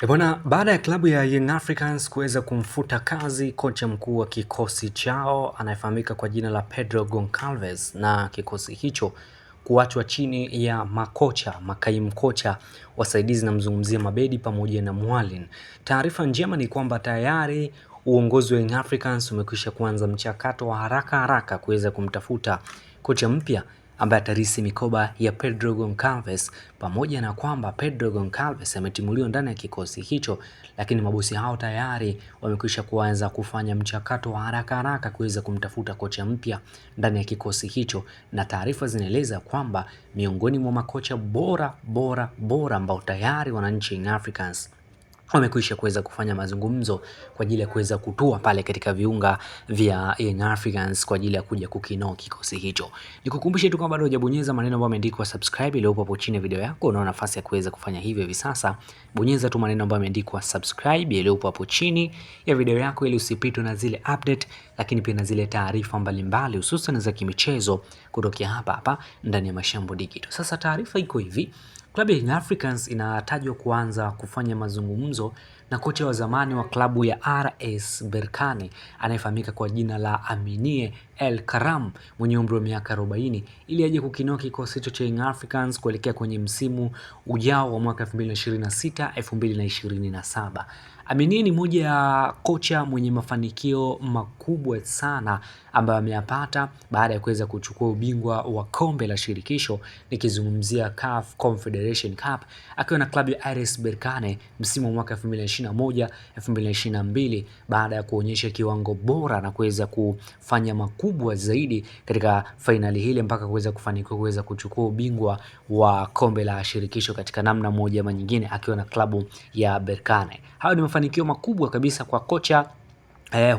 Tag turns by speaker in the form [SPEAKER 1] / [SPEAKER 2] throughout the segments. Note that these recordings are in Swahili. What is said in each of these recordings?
[SPEAKER 1] Bwana, baada ya klabu ya Young Africans kuweza kumfuta kazi kocha mkuu wa kikosi chao anayefahamika kwa jina la Pedro Goncalves na kikosi hicho kuachwa chini ya makaimu kocha wasaidizi, na mzungumzia Mabedi pamoja na Mwalin. Taarifa njema ni kwamba tayari uongozi wa Young Africans umekwisha kuanza mchakato wa haraka kuweza kumtafuta kocha mpya ambaye atarisi mikoba ya Pedro Goncalves, pamoja na kwamba Pedro Goncalves ametimuliwa ndani ya kikosi hicho, lakini mabosi hao tayari wamekwisha kuanza kufanya mchakato wa haraka kuweza kumtafuta kocha mpya ndani ya kikosi hicho, na taarifa zinaeleza kwamba miongoni mwa makocha bora ambao tayari wananchi Young Africans wamekwisha kuweza kufanya mazungumzo kwa ajili ya kuweza kutua pale katika viunga vya Young Africans kwa ajili ya kuja kukinoa kikosi hicho. Nikukumbushe tu kama bado hujabonyeza maneno ambayo yameandikwa subscribe iliyopo hapo chini ya video yako, una nafasi ya kuweza kufanya hivyo hivi sasa. Bonyeza tu maneno ambayo yameandikwa subscribe iliyopo hapo chini ya video yako ili usipitwe na zile update, lakini pia na zile taarifa mbalimbali hususan za kimichezo kutokea hapa ndani ya Mashambo Digital. Sasa taarifa iko hivi. Klabu ya Young Africans inatajwa kuanza kufanya mazungumzo na kocha wa zamani wa klabu ya RS Berkane anayefahamika kwa jina la Aminie El Karam mwenye umri wa miaka 40 ili aje kukinoa kikosi hicho cha Young Africans kuelekea kwenye msimu ujao wa mwaka 2026-2027. Aminie ni moja ya kocha mwenye mafanikio makubwa sana ambayo ameyapata baada ya kuweza kuchukua ubingwa wa kombe la shirikisho, nikizungumzia CAF Confederation Cup akiwa na klabu ya RS Berkane msimu wa mwaka 2021-2022, baada ya kuonyesha kiwango bora na kuweza kufanya makubwa zaidi katika fainali hile mpaka kuweza kufanikiwa kuweza kuchukua ubingwa wa kombe la shirikisho katika namna moja ama nyingine akiwa na klabu ya Berkane. Hayo ni mafanikio makubwa kabisa kwa kocha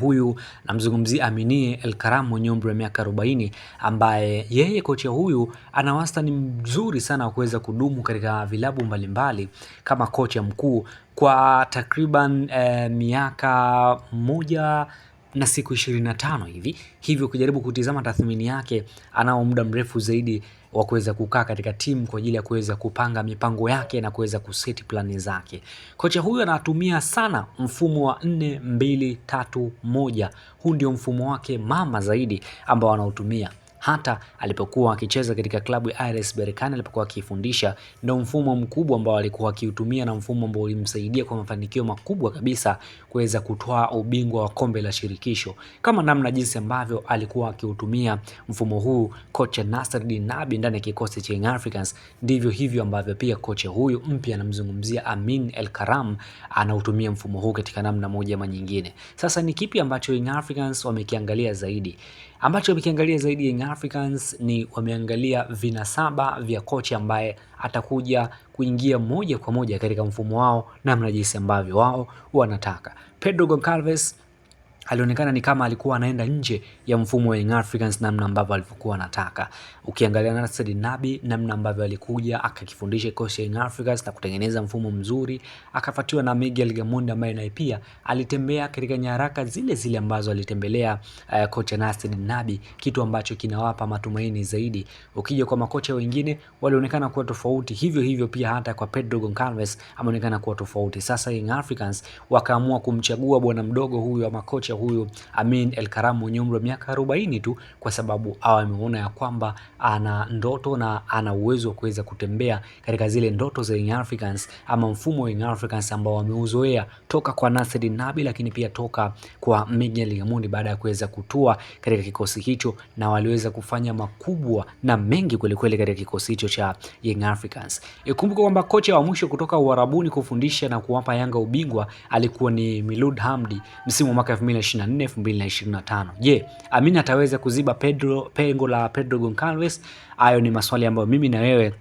[SPEAKER 1] huyu, namzungumzia Aminie El Karam mwenye umri wa miaka 40, ambaye yeye kocha huyu ana wastani mzuri sana wa kuweza kudumu katika vilabu mbalimbali kama kocha mkuu kwa takriban miaka moja na siku 25 hivi. Hivyo ukijaribu kutizama tathmini yake, anao muda mrefu zaidi wa kuweza kukaa katika timu kwa ajili ya kuweza kupanga mipango yake na kuweza kuseti plani zake. Kocha huyu anatumia sana mfumo wa 4-2-3-1. Huu ndio mfumo wake mama zaidi ambao anautumia. Hata alipokuwa akicheza katika klabu ya RS Berkane, alipokuwa akifundisha, ndio mfumo mkubwa ambao alikuwa akiutumia na mfumo ambao ulimsaidia kwa mafanikio makubwa kabisa kuweza kutoa ubingwa wa kombe la shirikisho. Kama namna jinsi ambavyo alikuwa akiutumia mfumo huu kocha Nasreddine Nabi ndani ya kikosi cha Young Africans, ndivyo hivyo ambavyo pia kocha huyu mpya anamzungumzia Amin El Karam anautumia mfumo huu katika namna moja ama nyingine. Sasa ni kipi ambacho Young Africans wamekiangalia zaidi? Young Africans ni wameangalia vinasaba vya kocha ambaye atakuja kuingia moja kwa moja katika mfumo wao namna jinsi ambavyo wao wanataka. Pedro Goncalves alionekana ni kama alikuwa anaenda nje ya mfumo wa Young Africans namna ambavyo alivyokuwa anataka. Ukiangalia Nasreddine Nabi namna ambavyo alikuja akakifundisha kikosi cha Young Africans na kutengeneza mfumo mzuri, akafuatiwa na Miguel Gamondi ambaye naye pia alitembea katika nyaraka zile ambazo alitembelea kocha Nasreddine Nabi, kitu ambacho kinawapa matumaini zaidi. Ukija kwa makocha wengine walionekana kuwa tofauti, hivyo pia hata kwa Pedro Goncalves ameonekana kuwa tofauti. Sasa Young Africans wakaamua kumchagua bwana mdogo huyu wa makocha huyu Amin El Karam mwenye umri wa miaka 40 tu, kwa sababu ameona ya kwamba ana ndoto na ana uwezo wa kuweza kutembea katika zile ndoto za Young Africans ama mfumo wa Young Africans ambao wameuzoea toka kwa Nasreddine Nabi, lakini pia toka kwa Miguel Gamondi baada ya kuweza kutua katika kikosi hicho, na waliweza kufanya makubwa na mengi kweli katika kikosi hicho cha Young Africans. Ikumbuke kwamba kocha wa mwisho kutoka Uarabuni kufundisha na kuwapa Yanga ubingwa alikuwa ni Miloud Hamdi msimu wa mwaka 2024-2025. Je, Amin ataweza kuziba pengo la Pedro Goncalves? Hayo ni maswali ambayo mimi na wewe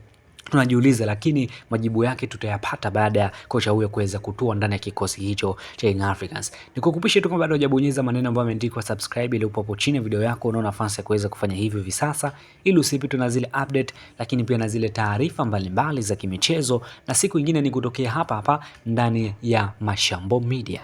[SPEAKER 1] tunajiuliza, lakini majibu yake tutayapata baada ya kocha huyo kuweza kutua ndani ya kikosi hicho cha Young Africans. Nikukumbushe tu kama bado hujabonyeza maneno ambayo yameandikwa subscribe ile upo hapo chini ya video yako, una nafasi ya kuweza kufanya hivyo hivi sasa ili usipitwe na zile update, lakini pia na zile taarifa mbalimbali za kimichezo, na siku nyingine ni kutokea hapa ndani ya Mashambo Media.